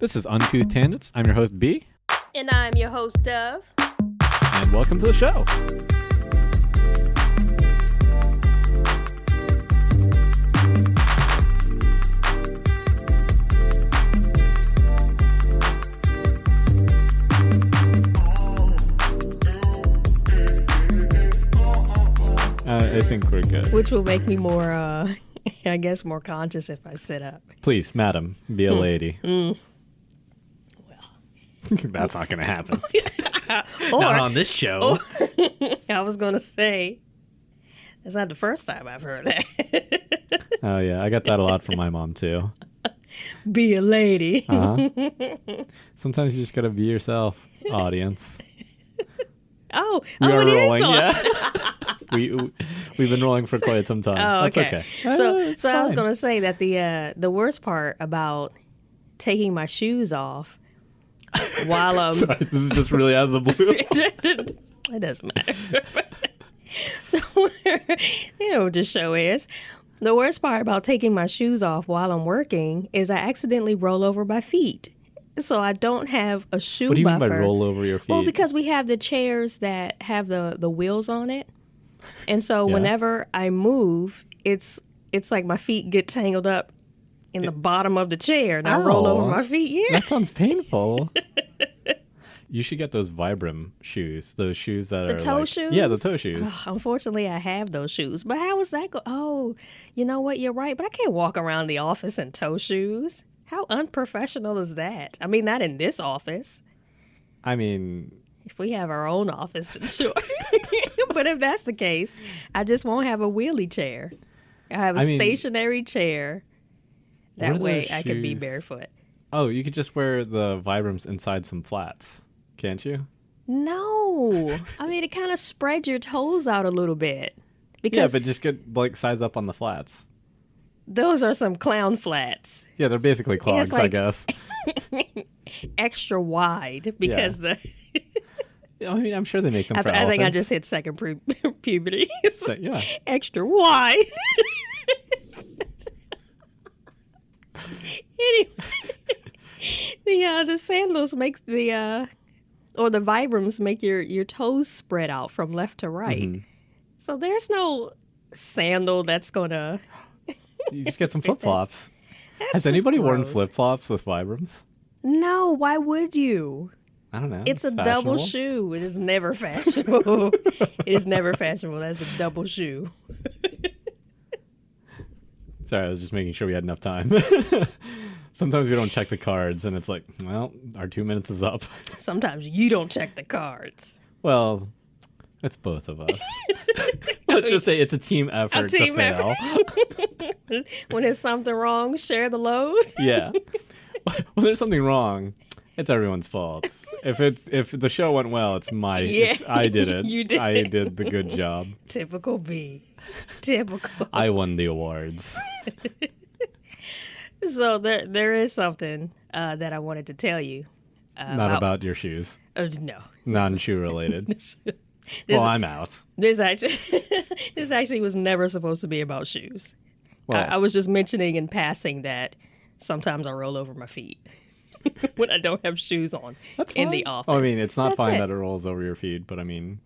This is Uncouth Tangents. I'm your host, B. And I'm your host, Dove. And welcome to the show. I think we're good. Which will make me more, I guess, more conscious if I sit up. Please, madam, be a lady. Well. That's not going to happen. Not on this show. I was going to say, that's not the first time I've heard that. Oh, yeah. I got that a lot from my mom, too. Be a lady. Sometimes you just got to be yourself, audience. We are it rolling, is on. yeah. We've been rolling for quite some time. Oh, That's okay. So I was going to say that the worst part about taking my shoes off while I'm... Sorry, this is just really out of the blue. It doesn't matter. You know what this show is. The worst part about taking my shoes off while I'm working is I accidentally roll over my feet. So I don't have a shoe buffer. What do you mean by roll over your feet? Well, because we have the chairs that have the wheels on it. And so whenever I move, it's like my feet get tangled up in the bottom of the chair and I roll over my feet. Yeah. That sounds painful. You should get those Vibram shoes. Those shoes that are the toe like, shoes? Yeah, the toe shoes. Unfortunately, I have those shoes. But how is that go? Oh, you know what? You're right. But I can't walk around the office in toe shoes. How unprofessional is that? I mean, not in this office. I mean... If we have our own office, then sure. But if that's the case, I just won't have a wheelie chair. I have a stationary chair. That way I could be barefoot. Oh, you could just wear the Vibrams inside some flats, can't you? No. I mean, it kind of spreads your toes out a little bit. Because but just get, size up on the flats. Those are some clown flats. Yeah, they're basically clogs, I guess. Extra wide because I mean, I'm sure they make them for elephants. I think I just hit second puberty. So, yeah. Extra wide. Anyway, the sandals makes or the Vibrams make your toes spread out from left to right. Mm-hmm. So there's no sandal that's gonna. You just get some flip-flops. Has anybody worn flip-flops with Vibrams? No, why would you? I don't know. It's a double shoe. It is never fashionable. It is never fashionable. That's a double shoe. Sorry, I was just making sure we had enough time. Sometimes we don't check the cards, and it's like, well, our 2 minutes is up. Sometimes you don't check the cards. Well, it's both of us. Let's just say it's a team effort to fail. When there's something wrong, share the load. Yeah. When there's something wrong, it's everyone's fault. If the show went well, it's my. I did it. You did. I did the good job. Typical B. Typical. I won the awards. So there is something that I wanted to tell you. Not about your shoes. No. Non-shoe related. I'm out. This actually was never supposed to be about shoes. Well, I was just mentioning in passing that sometimes I roll over my feet when I don't have shoes on in the office. Oh, I mean, it's not fine that it rolls over your feet, but I mean,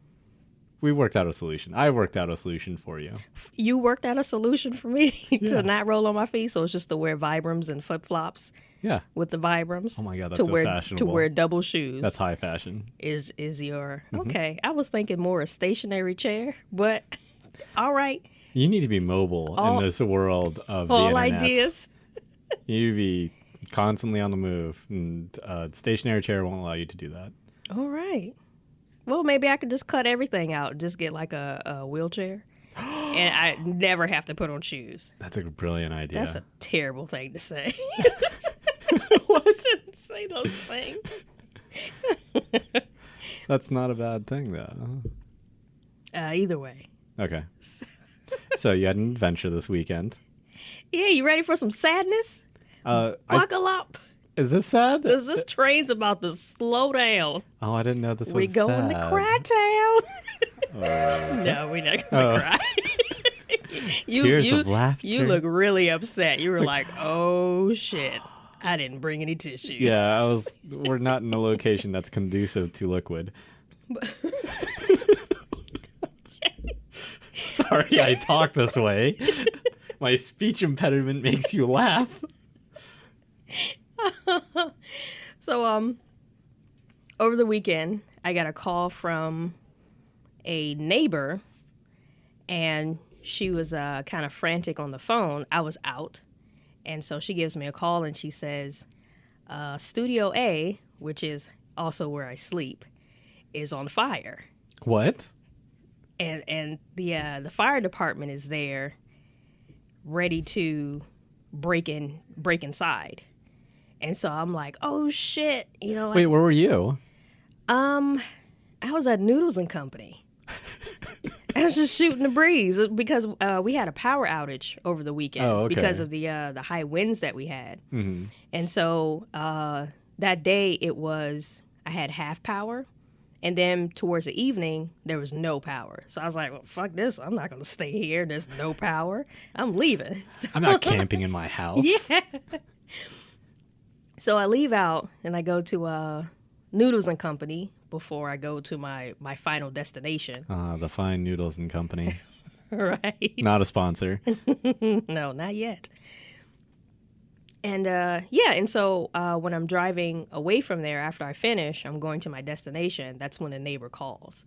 we worked out a solution. I worked out a solution for you. You worked out a solution for me to not roll on my feet, so it's just to wear Vibrams and flip-flops. Yeah. With the Vibrams. Oh my God, that's so fashionable. To wear double shoes. That's high fashion. Is your... Mm-hmm. Okay, I was thinking more a stationary chair, but all right. You need to be mobile in this world of the internet. All ideas. You need to be constantly on the move, and a stationary chair won't allow you to do that. All right. Well, maybe I could just cut everything out and just get like a wheelchair. And I never have to put on shoes. That's a brilliant idea. That's a terrible thing to say. I shouldn't say those things. That's not a bad thing, though. Either way. Okay. So you had an adventure this weekend. Yeah, you ready for some sadness? Buckle up. Is this sad? This train's about to slow down. Oh, I didn't know this was We going to Cry-Town. No, we're not going to cry. Tears of laughter. You look really upset. You were like, oh, shit. I didn't bring any tissue. Yeah, we're not in a location that's conducive to liquid. Sorry, I talk this way. My speech impediment makes you laugh. So, over the weekend, I got a call from a neighbor, and she was kind of frantic on the phone. I was out, and so she gives me a call, and she says, Studio A, which is also where I sleep, is on fire. What? And the fire department is there, ready to break inside. And so I'm like, oh shit, Wait, where were you? I was at Noodles and Company. I was just shooting the breeze because we had a power outage over the weekend because of the high winds that we had. Mm-hmm. And so that day I had half power. And then towards the evening, there was no power. So I was like, well, fuck this. I'm not going to stay here. There's no power. I'm leaving. So, I'm not camping in my house. Yeah. So I leave out and I go to Noodles and Company before I go to my final destination. The fine Noodles and Company. Right. Not a sponsor. No, not yet. And and so when I'm driving away from there after I finish, I'm going to my destination. That's when the neighbor calls.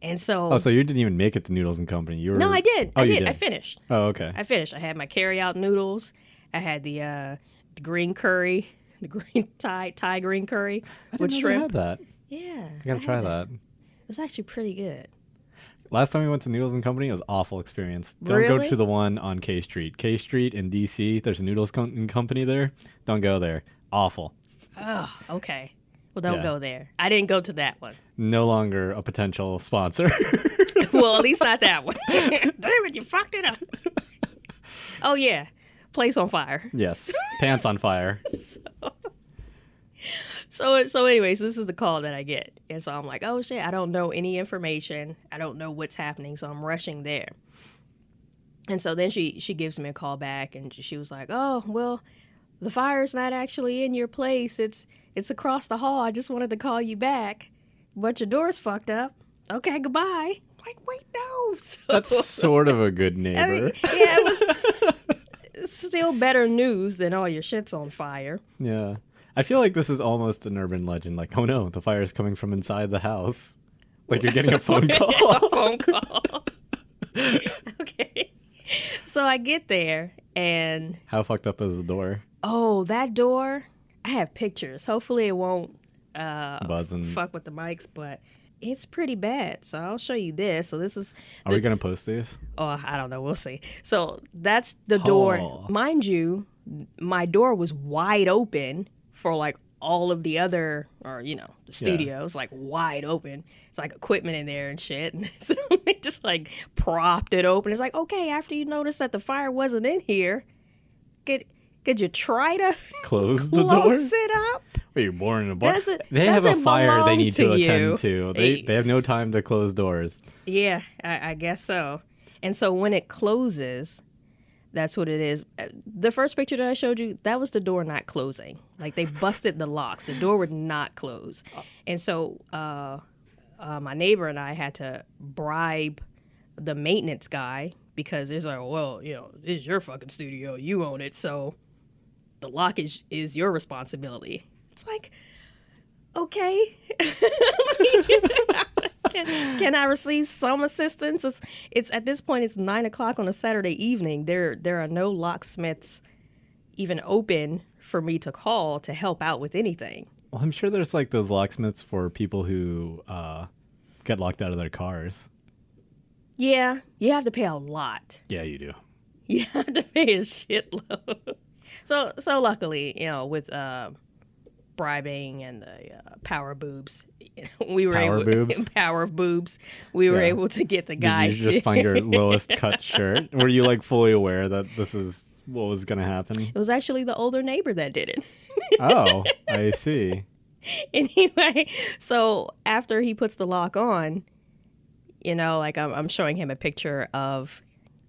And so... Oh, so you didn't even make it to Noodles and Company. No, I did. Oh, I you did. did. I finished. Oh, okay. I finished. I had my carry-out noodles. I had the green curry, the green Thai green curry with shrimp. I had that. Yeah. I gotta try that. It was actually pretty good. Last time we went to Noodles and Company, it was an awful experience. Don't Really? go to the one on K Street. K Street in D.C., there's a Noodles and Company there. Don't go there. Awful. Oh, okay. Well, don't go there. I didn't go to that one. No longer a potential sponsor. Well, at least not that one. Damn it, you fucked it up. Oh, yeah. Place on fire. Yes. Pants on fire. So anyways, this is the call that I get. And so I'm like, oh, shit, I don't know any information. I don't know what's happening, so I'm rushing there. And so then she gives me a call back, and she was like, oh, well, the fire's not actually in your place. It's across the hall. I just wanted to call you back, but your door's fucked up. Okay, goodbye. I'm like, wait, no. So, That's sort of a good neighbor. I mean, yeah, it was still better news than all your shit's on fire. Yeah. I feel like this is almost an urban legend. Like, oh no, the fire is coming from inside the house. Like you're getting a phone call. A phone call. Okay. So I get there and... How fucked up is the door? Oh, that door? I have pictures. Hopefully it won't Buzzing. fuck with the mics, but it's pretty bad. So I'll show you this. So this is... Are we going to post these? Oh, I don't know. We'll see. So that's the door. Oh. Mind you, my door was wide open for like all of the other, or the studios, like wide open. It's like equipment in there and shit. And so they just like propped it open. It's like, okay, after you notice that the fire wasn't in here, could you try to close the door? Close it up? Wait, you're born in a bar. They have doesn't a fire they belong need to to attend you. to. They have no time to close doors. Yeah, I guess so. And so when it closes, that's what it is. The first picture that I showed you, that was the door not closing. Like they busted the locks. The door would not close. And so my neighbor and I had to bribe the maintenance guy because it's like, well, this is your fucking studio. You own it. So the lock is your responsibility. It's like, okay. Can I receive some assistance? It's at this point, it's 9:00 on a Saturday evening. There are no locksmiths even open for me to call to help out with anything. Well, I'm sure there's like those locksmiths for people who get locked out of their cars. Yeah, you have to pay a lot. Yeah, you do. You have to pay a shitload. So luckily, with bribing and the power boobs, we were Power able boobs? power of boobs. We were able to get the guy. Did you just find your lowest cut shirt? Were you like fully aware that this is what was going to happen? It was actually the older neighbor that did it. Oh, I see. Anyway, so after he puts the lock on, like I'm showing him a picture of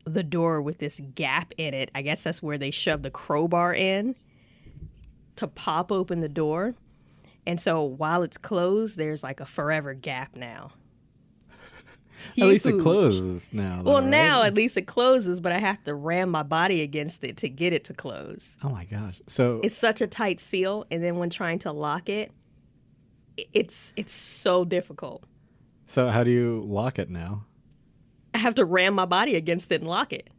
the door with this gap in it. I guess that's where they shove the crowbar in to pop open the door. And so while it's closed, there's like a forever gap now. At least it closes now. Though, Well, right? now at least it closes, but I have to ram my body against it to get it to close. Oh my gosh! So It's such a tight seal, and then when trying to lock it, it's so difficult. so how do you lock it now? I have to ram my body against it and lock it.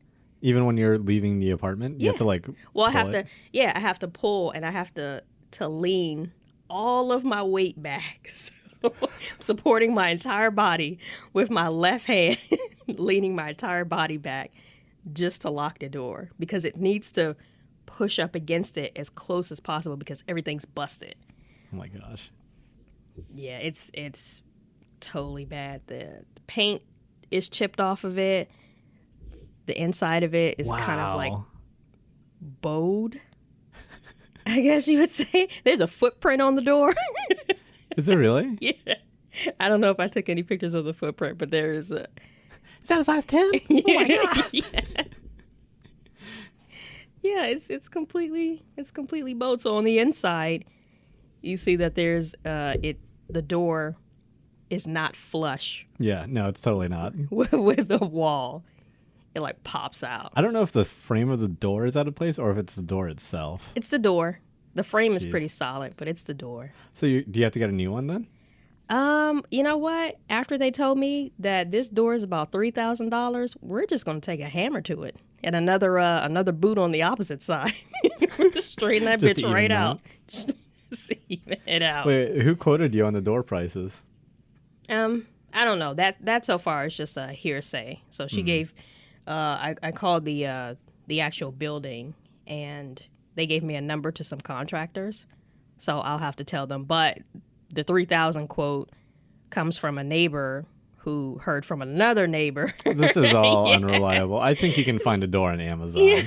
Even when you're leaving the apartment, you have to like. Well, I pull have it? to, I have to pull, and I have to lean all of my weight back. So I'm supporting my entire body with my left hand, leaning my entire body back just to lock the door because it needs to push up against it as close as possible because everything's busted. Oh my gosh! Yeah, it's totally bad. The paint is chipped off of it. The inside of it is kind of like Wow. bowed, I guess you would say. There's a footprint on the door. Is it really? Yeah. I don't know if I took any pictures of the footprint, but there is a. Is that a size 10? Yeah. Oh my God. Yeah, it's completely bowed. So on the inside, you see that there's the door is not flush Yeah, no, it's totally not. with the wall. It like pops out. I don't know if the frame of the door is out of place or if it's the door itself. It's the door. The frame is Jeez. pretty solid, but it's the door. So do you have to get a new one then? You know what? After they told me that this door is about $3,000, we're just gonna take a hammer to it and another boot on the opposite side. Straighten that Just to bitch even right it out. out? Just even it out. Wait, who quoted you on the door prices? I don't know. That so far is just a hearsay. So she gave. I called the actual building, and they gave me a number to some contractors. So I'll have to tell them. But the 3,000 quote comes from a neighbor who heard from another neighbor. This is all unreliable. I think you can find a door on Amazon. Yeah.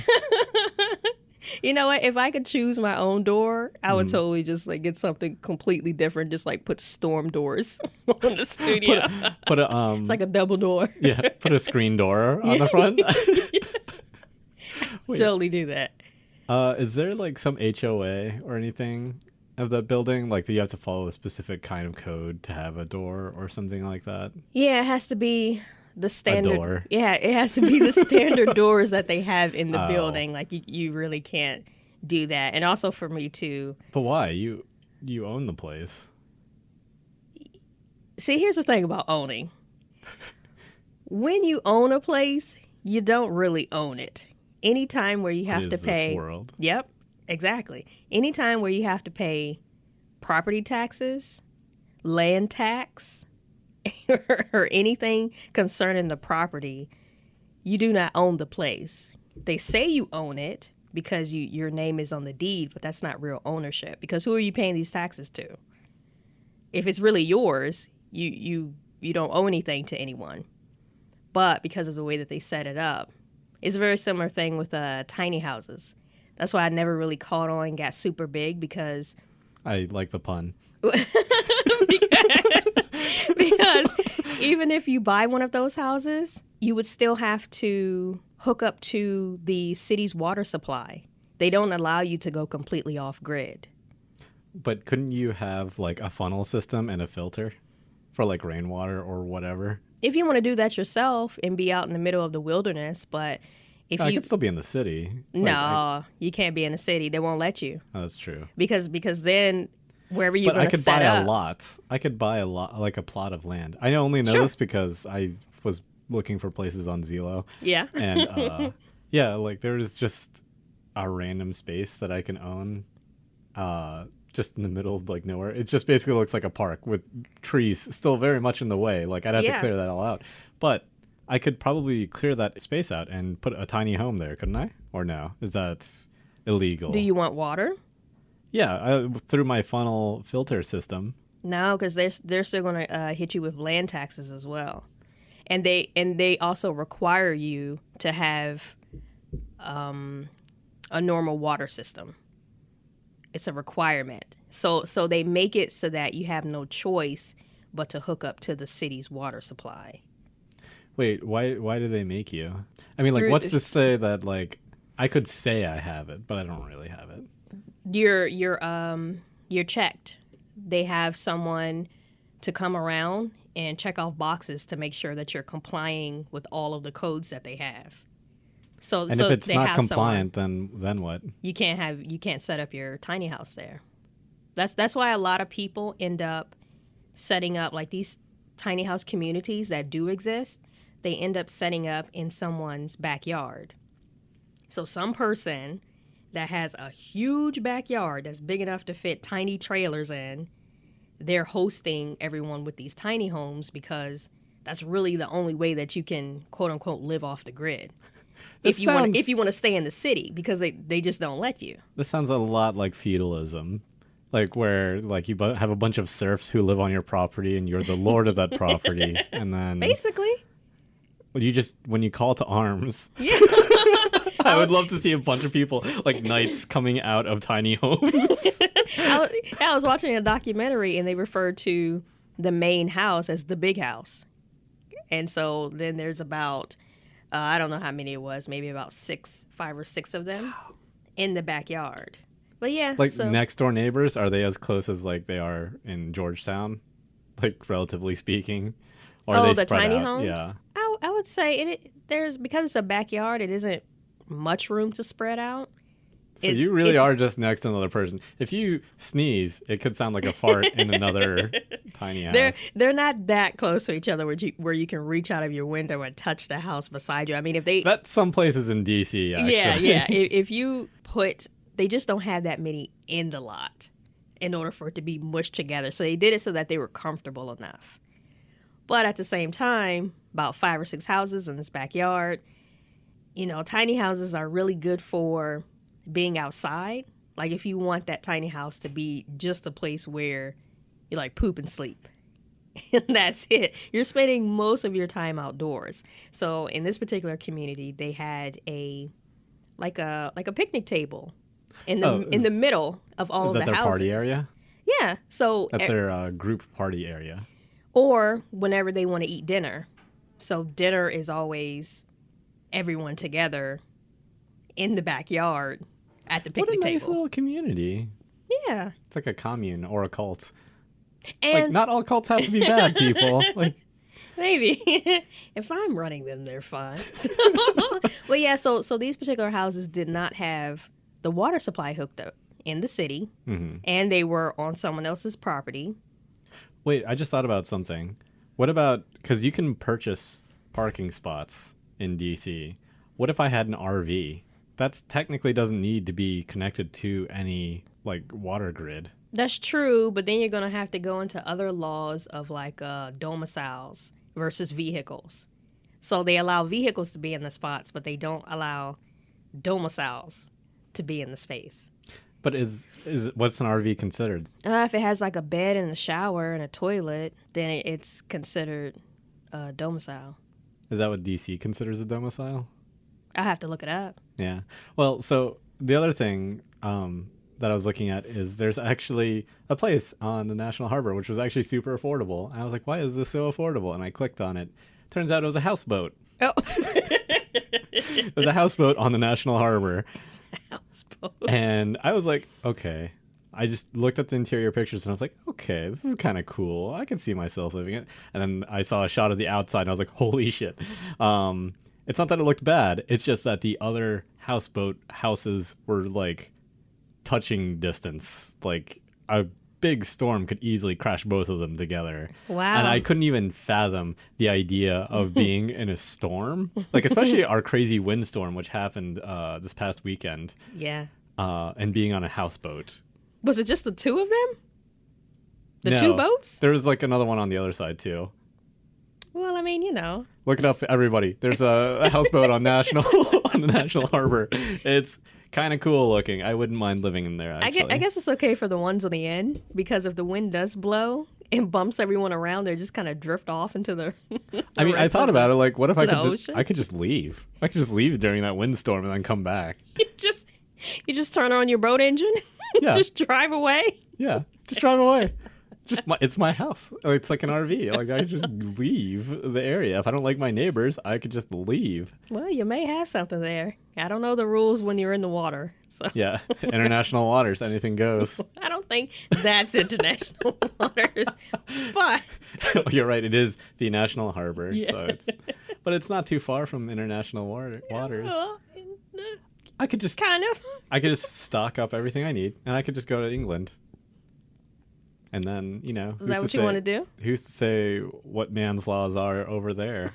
You know what? If I could choose my own door, I would totally just like get something completely different. Just like put storm doors on the studio. Put a It's like a double door. yeah, put a screen door on the front. Wait. Totally do that. Is there like some HOA or anything of that building? Like, do you have to follow a specific kind of code to have a door or something like that? Yeah, it has to be the standard. door. Yeah, it has to be the standard doors that they have in the Oh. building. Like you really can't do that. And also for me to But why? You own the place. see, here's the thing about owning. When you own a place, you don't really own it. Anytime where you have What to is pay. this world? Yep, exactly. Anytime where you have to pay property taxes, land tax, or anything concerning the property, you do not own the place. They say you own it because your name is on the deed, but that's not real ownership. Because who are you paying these taxes to? If it's really yours, you don't owe anything to anyone. But because of the way that they set it up, it's a very similar thing with tiny houses. That's why I never really caught on and got super big because I like the pun. because even if you buy one of those houses, you would still have to hook up to the city's water supply. They don't allow you to go completely off grid. But couldn't you have like a funnel system and a filter for like rainwater or whatever? If you want to do that yourself and be out in the middle of the wilderness, but if I you could still be in the city. no, you can't be in the city. They won't let you Oh, that's true. because then wherever you're But going I to could set buy up, a lot. I could buy a lot, like a plot of land. I only know Sure. this because I was looking for places on Zillow. yeah, And yeah, like there's just a random space that I can own just in the middle of like nowhere. It just basically looks like a park with trees still very much in the way. Like I'd have to Yeah. clear that all out. But I could probably clear that space out and put a tiny home there, couldn't I? Or no? Is that illegal? Do you want water? Yeah, through my funnel filter system. No, because they're still going to hit you with land taxes as well, and they also require you to have a normal water system. It's a requirement. So they make it so that you have no choice but to hook up to the city's water supply. Wait, why do they make you? I mean, like, Through- what's to say that like I could say I have it, but I don't really have it. you're checked. They have someone to come around and check off boxes to make sure that you're complying with all of the codes that they have. So, And so if it's they not have compliant, someone. then what? You can't set up your tiny house there. That's why a lot of people end up setting up like these tiny house communities that do exist. They end up setting up in someone's backyard. So some person that has a huge backyard that's big enough to fit tiny trailers in, they're hosting everyone with these tiny homes because that's really the only way that you can quote unquote live off the grid. If you want to stay in the city, because they just don't let you. This sounds a lot like feudalism, like where like you have a bunch of serfs who live on your property and you're the lord of that property, and then Basically, you just when you call to arms. yeah. I would love to see a bunch of people like knights coming out of tiny homes. I was watching a documentary and they referred to the main house as the big house, and so then there's about I don't know how many it was, maybe about 5 or 6 of them in the backyard. But yeah, Like so, next door neighbors, are they as close as like they are in Georgetown, like relatively speaking? Or are they the spread tiny out? homes. Yeah. I would say there's because it's a backyard. It isn't much room to spread out. So you really are just next to another person. If you sneeze, it could sound like a fart in another tiny house. They're not that close to each other where you can reach out of your window and touch the house beside you. I mean, if they That's some places in DC. Actually. yeah. If you they just don't have that many in the lot in order for it to be mushed together. So they did it so that they were comfortable enough. But at the same time, about 5 or 6 houses in this backyard. Tiny houses are really good for being outside. Like if you want that tiny house to be just a place where you like poop and sleep. And that's it. You're spending most of your time outdoors. So in this particular community, they had a picnic table in the middle of all of the houses. Is that their party area? Yeah. So that's their group party area. Or whenever they want to eat dinner. So dinner is always everyone together in the backyard at the picnic table. What a nice little community. Yeah. It's like a commune or a cult. And like not all cults have to be bad, people. Like maybe. If I'm running them, they're fine. Well, yeah, so these particular houses did not have the water supply hooked up in the city, and they were on someone else's property. Wait, I just thought about something. What about, because you can purchase parking spots in DC. What if I had an RV? That technically doesn't need to be connected to any like water grid. That's true, but then you're going to have to go into other laws of like domiciles versus vehicles. So they allow vehicles to be in the spots, but they don't allow domiciles to be in the space. But is what's an RV considered? If it has like a bed and a shower and a toilet, then it's considered a domicile. Is that what DC considers a domicile? I have to look it up. Yeah. Well, so the other thing that I was looking at is there's actually a place on the National Harbor which was actually super affordable. And I was like, why is this so affordable? And I clicked on it. Turns out it was a houseboat. Oh. There's a houseboat on the National Harbor. Houseboat. And I was like, okay. I just looked at the interior pictures and I was like, okay, this is kind of cool. I can see myself living it. And then I saw a shot of the outside and I was like, holy shit. It's not that it looked bad. It's just that the other houseboat houses were like touching distance. Like a big storm could easily crash both of them together. Wow. And I couldn't even fathom the idea of being in a storm. Like especially our crazy windstorm, which happened this past weekend. Yeah. And being on a houseboat. Was it just the two of them? No, 2 boats? There was like another one on the other side too. Well, I mean, Look it up, everybody. There's a houseboat on on the National Harbor. It's kind of cool looking. I wouldn't mind living in there, actually. I guess it's okay for the ones on the end, because if the wind does blow and bumps everyone around, they just kind of drift off into the I mean, I thought about it, like, what if I could just leave? I could just leave during that windstorm and then come back. You just turn on your boat engine, Yeah. just drive away. Yeah, just drive away. Just it's my house. It's like an RV. Like I just leave the area. If I don't like my neighbors, I could just leave. Well, you may have something there. I don't know the rules when you're in the water, so Yeah, international waters, anything goes. I don't think that's international waters. But You're right. It is the national harbor, Yeah. so but it's not too far from international waters. I could just kind of. I could just stock up everything I need, and I could just go to England. And then, Is that what you want to do? Who's to say what man's laws are over there?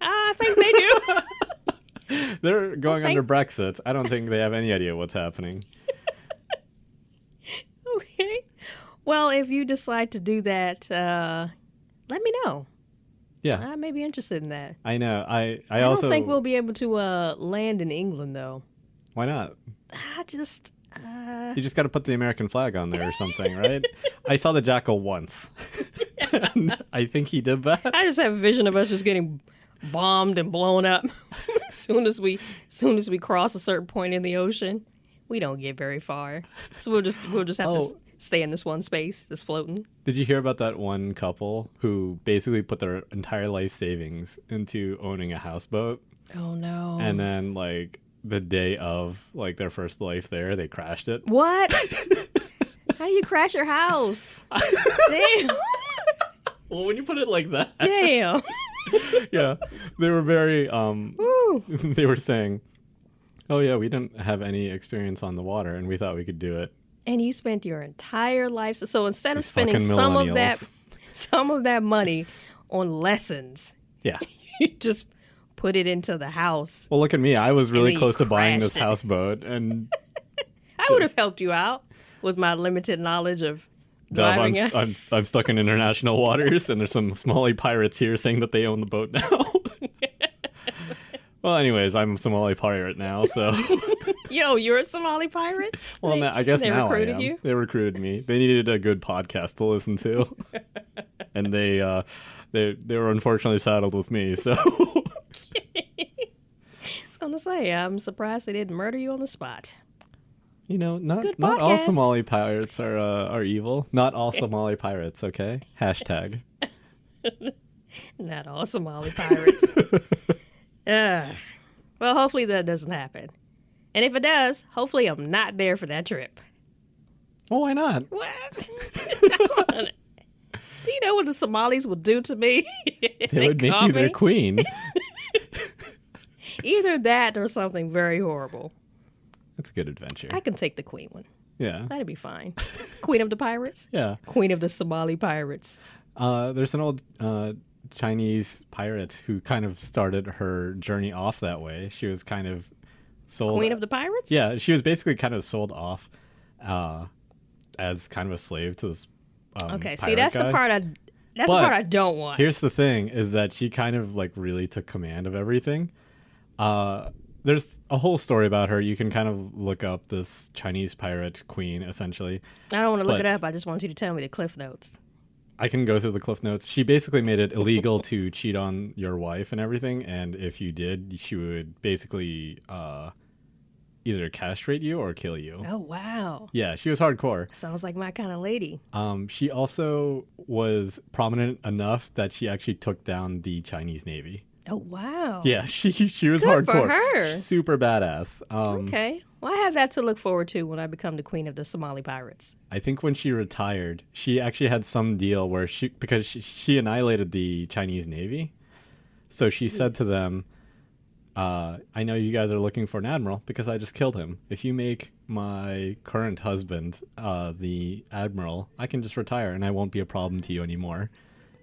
I think they do. They're going under Brexit. I don't think they have any idea what's happening. Okay. Well, if you decide to do that, let me know. Yeah, I may be interested in that. I know. I I also don't think we'll be able to land in England, though. Why not? I just. You just got to put the American flag on there or something, right? I saw the jackal once. And I think he did that. I just have a vision of us just getting bombed and blown up as soon as we cross a certain point in the ocean. We don't get very far, so we'll just have to stay in this one space that's floating. Did you hear about that one couple who basically put their entire life savings into owning a houseboat, Oh no! and then like the day of like their first life there, they crashed it? What? How do you crash your house? Damn! Well, when you put it like that, Damn! yeah, they were very Woo. they were saying, "Oh yeah, we didn't have any experience on the water, and we thought we could do it." And you spent your entire life. So instead of These spending fucking some millennials. of that money on lessons, Yeah. you just put it into the house. Well, look at me. I was really then you close to buying this crashed it. houseboat, and I would have helped you out with my limited knowledge of driving it. I'm stuck in international waters, and there's some Somali pirates here saying that they own the boat now. Well, anyways, I'm a Somali pirate now, so Yo, you're a Somali pirate? well, I guess they now recruited I am. you? They recruited me. They needed a good podcast to listen to, and they were unfortunately saddled with me. So I was gonna say, I'm surprised they didn't murder you on the spot. not Good all podcast. Somali pirates are evil. Not all Somali pirates. Okay. Hashtag. Not all Somali pirates. Well, hopefully that doesn't happen. And if it does, hopefully I'm not there for that trip. Well, why not? What? Do you know what the Somalis will do to me? They would make caught you their me? queen. Either that or something very horrible. That's a good adventure. I can take the queen one. Yeah. That'd be fine. Queen of the pirates? Yeah. Queen of the Somali pirates. There's an old Chinese pirate who kind of started her journey off that way. She was kind of sold. Queen of the pirates? Yeah, she was basically kind of sold off as kind of a slave to this. Okay, see, pirate that's guy. the part the But part I don't want. Here's the thing: is that she kind of like really took command of everything. There's a whole story about her. You can kind of look up this Chinese pirate queen, essentially. I don't want to look it but- up. I just want you to tell me the cliff notes. I can go through the cliff notes. She basically made it illegal to cheat on your wife and everything, and if you did, she would basically either castrate you or kill you. Oh, wow. Yeah, she was hardcore. Sounds like my kind of lady. She also was prominent enough that she actually took down the Chinese Navy. Oh, wow. Yeah, she was Good for hardcore. her. Super badass. Okay. Well, I have that to look forward to when I become the queen of the Somali pirates. I think when she retired, she actually had some deal where because she annihilated the Chinese Navy. So she said to them, I know you guys are looking for an admiral because I just killed him. If you make my current husband the admiral, I can just retire and I won't be a problem to you anymore.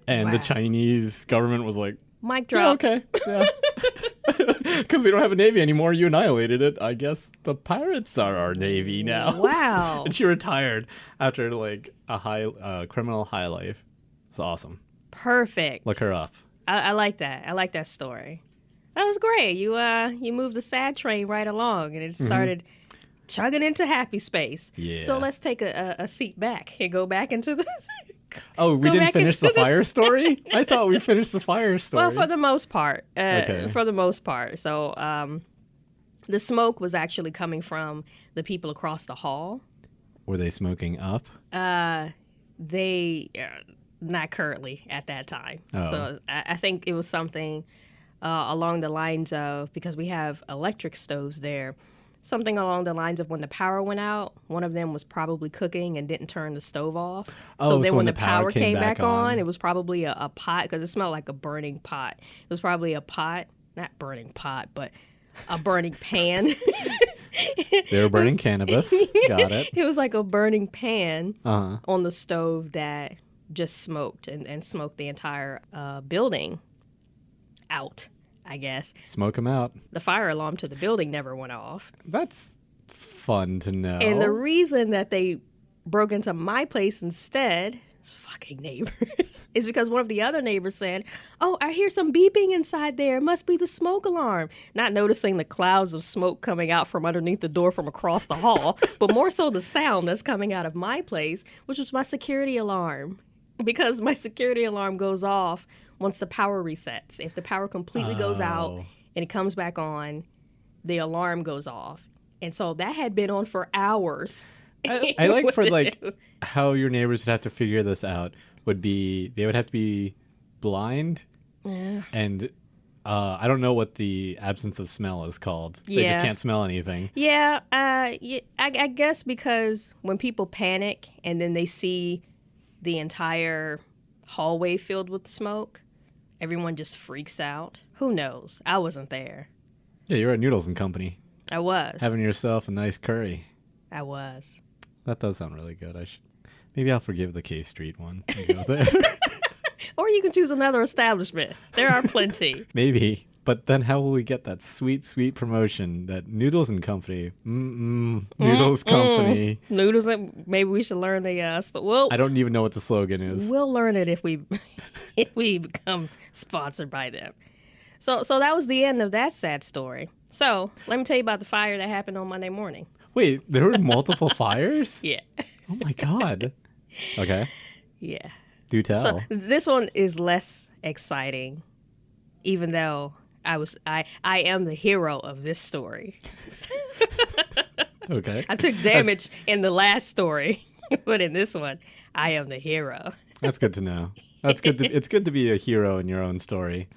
And the Wow. Chinese government was like, Mic yeah, drop. okay. Yeah. Because we don't have a navy anymore. You annihilated it. I guess the pirates are our navy now. Wow. And she retired after like a high criminal high life. It's awesome. Perfect. Look her up. I like that. I like that story. That was great. You moved the sad train right along, and it started chugging into happy space. Yeah. So let's take a seat back and go back into the. Oh, we Go didn't back finish the into the fire story? I thought we finished the fire story. Well, for the most part. Okay. For the most part. So the smoke was actually coming from the people across the hall. Were they smoking up? They not currently at that time. Oh. So I think it was something along the lines of, because we have electric stoves there, something along the lines of when the power went out, one of them was probably cooking and didn't turn the stove off. Oh, then so when the power came back on, it was probably a pot, because it smelled like a burning pot. It was probably a pot, not burning pot, but a burning pan. They were burning cannabis. Got it. It was like a burning pan Uh-huh. on the stove that just smoked and smoked the entire building out, I guess. Smoke them out. The fire alarm to the building never went off. That's fun to know. And the reason that they broke into my place instead, it's fucking neighbors, is because one of the other neighbors said, "Oh, I hear some beeping inside there. It must be the smoke alarm." Not noticing the clouds of smoke coming out from underneath the door from across the hall, but more so the sound that's coming out of my place, which was my security alarm. Because my security alarm goes off once the power resets. If the power completely goes out Oh. and it comes back on, the alarm goes off. And so that had been on for hours. I like for like how your neighbors would have to figure this out would be they would have to be blind and I don't know what the absence of smell is called. They just Yeah. can't smell anything. Yeah, I guess because when people panic and then they see the entire hallway filled with smoke, everyone just freaks out. Who knows? I wasn't there. Yeah, you're at Noodles and Company I was. having yourself a nice curry. I was. That does sound really good. Maybe I'll forgive the K Street one and go there. Or you can choose another establishment. There are plenty. Maybe. But then how will we get that sweet, sweet promotion that Noodles and Company, Noodles Company. Noodles. Maybe we should learn the. Well, I don't even know what the slogan is. we'll learn it if we become sponsored by them. So that was the end of that sad story. So let me tell you about the fire that happened on Monday morning. Wait, there were multiple fires? Yeah, Oh my God. Okay. yeah. Do tell. So this one is less exciting, even though I am the hero of this story. Okay. I took damage in the last story, but in this one, I am the hero. That's good to know. It's good to be a hero in your own story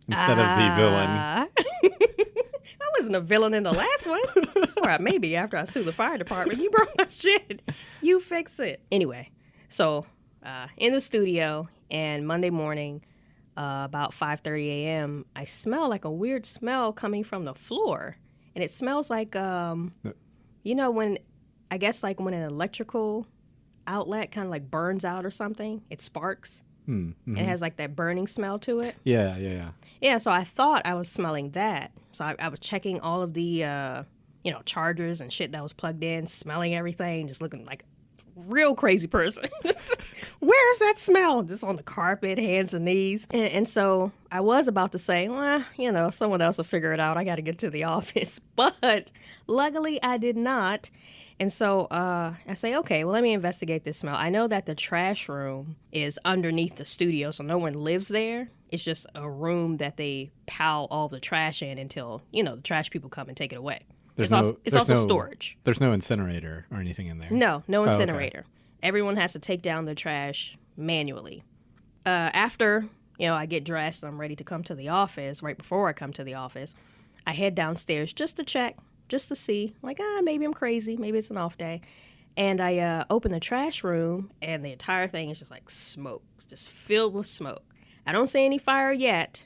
instead of the villain. I wasn't a villain in the last one. Or maybe after I sue the fire department. You broke my shit. You fix it. Anyway, so in the studio, and Monday morning, about 5:30 a.m., I smell like a weird smell coming from the floor. And it smells like, when, I guess like when an electrical outlet kind of like burns out or something, it sparks. And it has like that burning smell to it. Yeah. Yeah, so I thought I was smelling that. So I was checking all of the, chargers and shit that was plugged in, smelling everything, just looking like a real crazy person. Where is that smell? Just on the carpet, hands and knees. And so I was about to say, well, someone else will figure it out. I got to get to the office. But luckily I did not. And so I say, okay, well, let me investigate this smell. I know that the trash room is underneath the studio, so no one lives there. It's just a room that they pile all the trash in until, the trash people come and take it away. It's also storage. There's no incinerator or anything in there. No okay. incinerator. Everyone has to take down their trash manually. After, I get dressed and I'm ready to come to the office, right before I come to the office, I head downstairs just to check. Just to see, like, maybe I'm crazy. Maybe it's an off day. And I open the trash room, and the entire thing is just like smoke, just filled with smoke. I don't see any fire yet,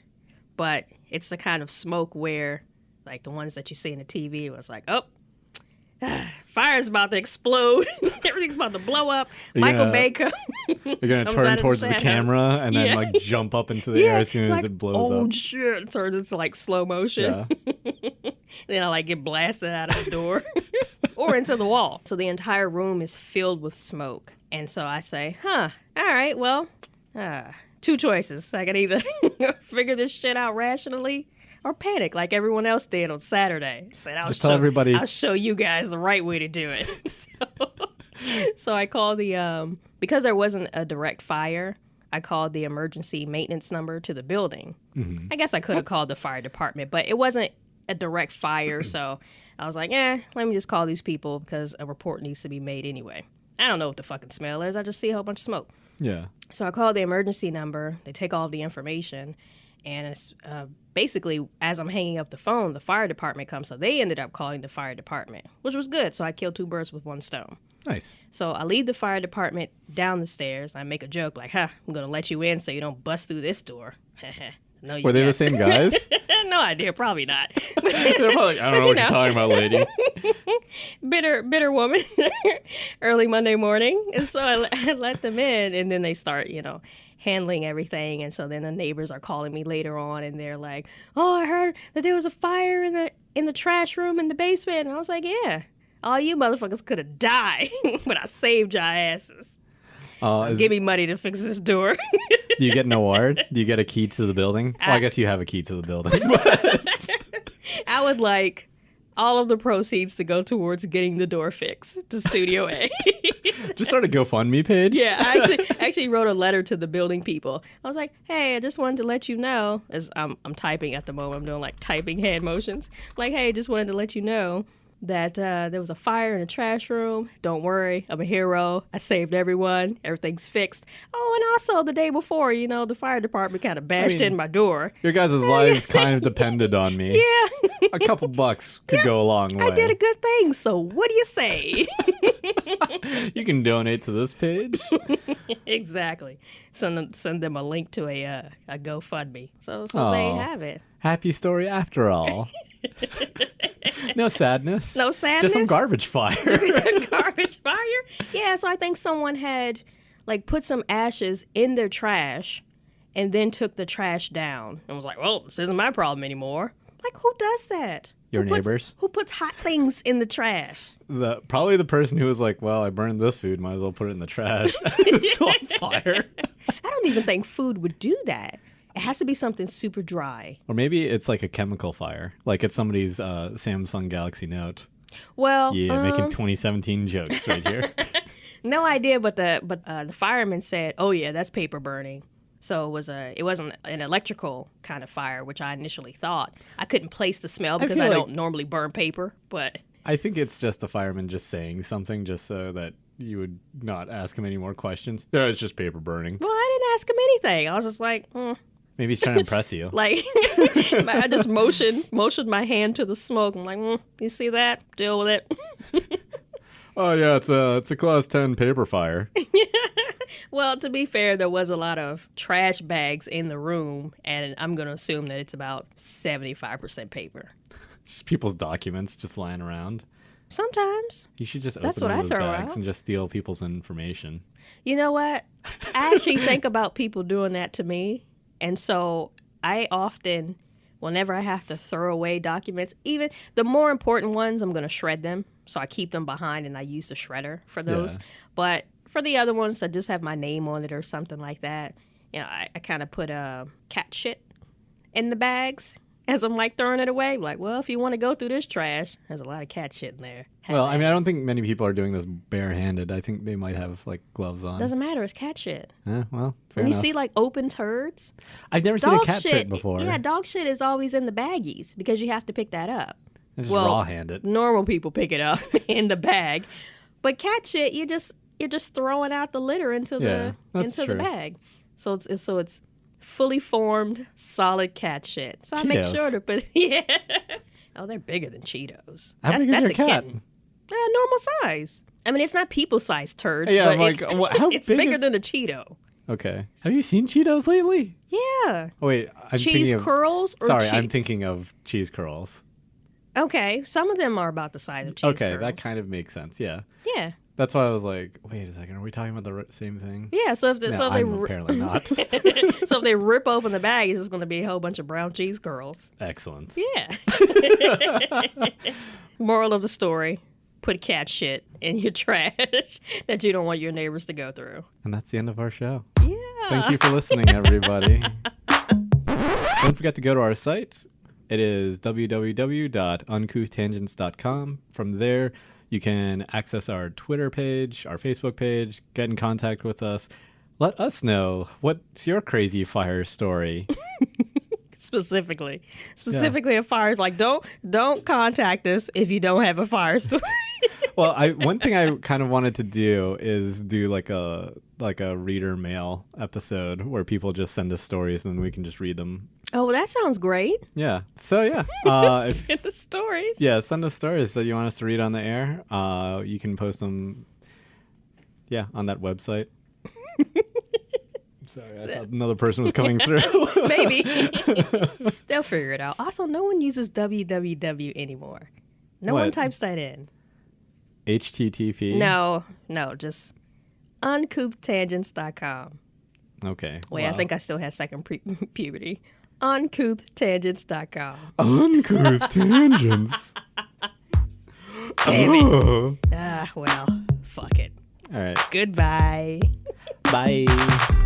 but it's the kind of smoke where, like the ones that you see in the TV, it was like, oh, fire's about to explode. Everything's about to blow up. Michael Baker. You're going to turn towards the camera and then, like, jump up into the air as soon as it blows up. Oh, shit. It turns into, like, slow motion. Yeah. Then I, like, get blasted out of the door or into the wall. So the entire room is filled with smoke. And so I say, all right, well, two choices. I can either figure this shit out rationally or panic like everyone else did on Saturday. Said, tell everybody. I'll show you guys the right way to do it. So I called because there wasn't a direct fire, I called the emergency maintenance number to the building. Mm-hmm. I guess I could have called the fire department, but it wasn't a direct fire. So I was like, let me just call these people because a report needs to be made anyway. I don't know what the fucking smell is. I just see a whole bunch of smoke. Yeah. So I called the emergency number. They take all the information. And it's, basically, as I'm hanging up the phone, the fire department comes. So they ended up calling the fire department, which was good. So I killed 2 birds with 1 stone. Nice. So I lead the fire department down the stairs. I make a joke like, I'm going to let you in so you don't bust through this door. No, Were they the same guys? No idea. Probably not. They're probably like, I don't know what you're talking about, lady. Bitter woman. Early Monday morning. And so I let them in, and then they start, handling everything. And so then the neighbors are calling me later on, and they're like, oh, I heard that there was a fire in the trash room in the basement. And I was like, yeah, all you motherfuckers could have died, but I saved your asses. Give me money to fix this door. Do you get an award? Do you get a key to the building? Well, I guess you have a key to the building. I would like all of the proceeds to go towards getting the door fixed to Studio A. Just start a GoFundMe page? Yeah, I actually wrote a letter to the building people. I was like, hey, I just wanted to let you know, as I'm typing at the moment, I'm doing like typing hand motions. Like, hey, just wanted to let you know that there was a fire in the trash room. Don't worry, I'm a hero. I saved everyone. Everything's fixed. Oh, and also the day before, the fire department kind of bashed in my door. Your guys' lives kind of depended on me. Yeah. A couple bucks could go a long way. I did a good thing, so what do you say? You can donate to this page. Exactly. Send them a link to a GoFundMe. So they have it. Happy story after all. No sadness. No sadness? Just some garbage fire. Garbage fire? Yeah, so I think someone had put some ashes in their trash and then took the trash down and was like, well, this isn't my problem anymore. Like, who does that? Your neighbors? Who puts hot things in the trash? Probably the person who was like, well, I burned this food, might as well put it in the trash. It's on fire. I don't even think food would do that. It has to be something super dry. Or maybe it's like a chemical fire. Like it's somebody's Samsung Galaxy Note. Well, yeah, making 2017 jokes right here. No idea, but the fireman said, "Oh yeah, that's paper burning." So it wasn't an electrical kind of fire, which I initially thought. I couldn't place the smell because I don't normally burn paper, but I think it's just the fireman just saying something just so that you would not ask him any more questions. No, it's just paper burning. Well, I didn't ask him anything. I was just like, Maybe he's trying to impress you. Like, I just motioned my hand to the smoke. I'm like, you see that? Deal with it. Oh yeah, it's a class 10 paper fire. Well, to be fair, there was a lot of trash bags in the room, and I'm going to assume that it's about 75% paper. Just people's documents just lying around. Sometimes. You should just That's open what one I of those throw bags out. and just steal people's information. You know what? I actually think about people doing that to me. And so I often, whenever I have to throw away documents, even the more important ones, I'm going to shred them. So I keep them behind and I use the shredder for those. Yeah. But for the other ones that just have my name on it or something like that, I kind of put cat shit in the bags as I'm throwing it away. Like, well, if you want to go through this trash, there's a lot of cat shit in there. Well, I mean, I don't think many people are doing this barehanded. I think they might have gloves on. Doesn't matter. It's cat shit. Well, fair When enough. you see open turds, I've never seen a dog cat shit print before. Yeah, dog shit is always in the baggies because you have to pick that up. Just raw hand it. Normal people pick it up in the bag, but cat shit, you're just throwing out the litter into the bag. So it's fully formed, solid cat shit. So I make Cheetos. sure to put Oh, they're bigger than Cheetos. How big is that's your a cat? kitten. Normal size. I mean, it's not people-sized turds, Yeah, but how it's big bigger is... than a Cheeto. Okay. Have you seen Cheetos lately? Yeah. Oh, wait. I'm Cheese thinking of... curls or Sorry, I'm thinking of cheese curls. Okay, some of them are about the size of cheese curls. Okay, that kind of makes sense. Yeah. Yeah. That's why I was like, wait a second, are we talking about the same thing? Yeah, so if I'm apparently not. so if they rip open the bag, it's just going to be a whole bunch of brown cheese curls. Excellent. Yeah. Moral of the story: put cat shit in your trash that you don't want your neighbors to go through. And that's the end of our show. Yeah. Thank you for listening, everybody. Don't forget to go to our site. It is www.uncouth-tangents.com. From there, you can access our Twitter page, our Facebook page, get in contact with us. Let us know, what's your crazy fire story? Specifically a fire. Like, don't contact us if you don't have a fire story. Well, one thing I kind of wanted to do is do like a reader mail episode where people just send us stories and we can just read them. Oh, that sounds great. Yeah. So yeah, Send the stories. yeah, send us stories that you want us to read on the air. You can post them, yeah, on that website. Sorry, I thought another person was coming through. Maybe. They'll figure it out. Also, no one uses www anymore. No one types that in. HTTP? No, just uncouth-tangents.com. Okay. Wait, I think I still have second puberty. Uncouth-tangents.com. Uncouth tangents. Damn it. Well, fuck it. All right. Goodbye. Bye.